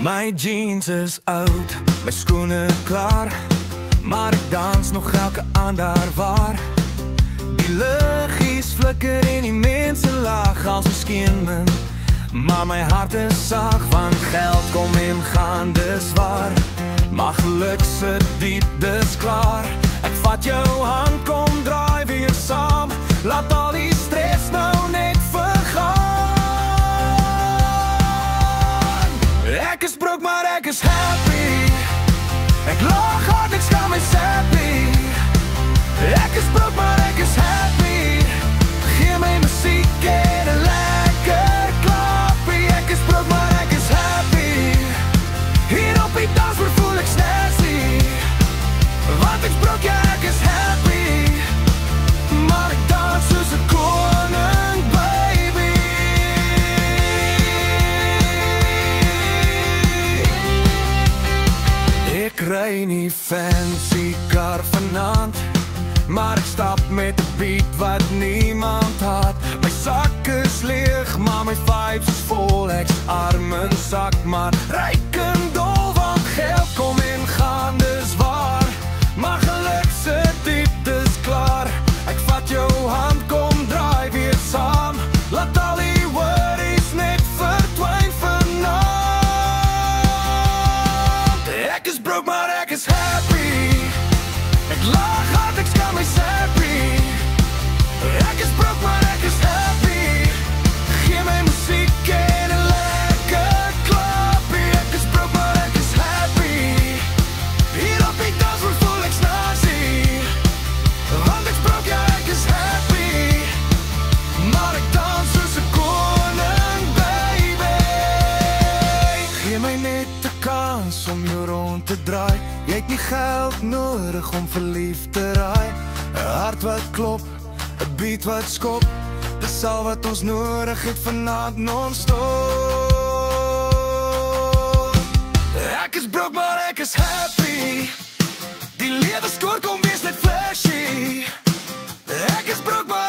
My jeans is oud, my skoene klaar, maar ek dans nog elke aand daar waar. Die liggies flikker en die mense lag als ons skeen, maar my hart is sag, want geld kom en gaan, dis waar. Maar geluk sit diep, dis klaar. Ek vat jou hand, kom draai weer saam, laat al die stress nou net vergaan. Ek is broke, maar ek is happy. Ek lag hard, ek skaam my sappy. Ek is broke, maar ek is happy. Gee my muziek en 'n lekker klappie. Ek is broke, maar ek is happy. Hier op die dansvloer voel ek snazzy, want ek's broke, ja ek is happy. Maar ek dans soos 'n koning, baby. Ek ry nie fancy kar vanaand, maar ek stap met 'n beat wat niemand haat. My sak is leeg, maar my vibes is vol. Ek's arm en sak, maar ryk en dol, want geld kom en gaan, dis waar. Maar geluk sit diep, dis klaar. Ek vat jou hand, kom draai weer saam, laat al die worries net verdwyn vanaand. Ek is broke, maar ek is happy. Ek lag hard, ek skaam my sappy. Ek is broke, maar ek is happy. Gee my muziek en 'n lekker klappie. Ek is broke, maar ek is happy. Hier op die dansvloer voel ek snazzy, want ek's broke, ja ek is happy. Maar ek dans soos 'n koning, baby. Gee my net 'n kans om jou rond te draai. Jy het nie geld nodig om verliefd te raai. 'n hart wat klop, 'n beat wat skop, dis al wat ons nodig het vanaand non-stop. Ek is broke, maar ek is happy. Die lewe skoor, kom wees net flashy. Ek is broke, maar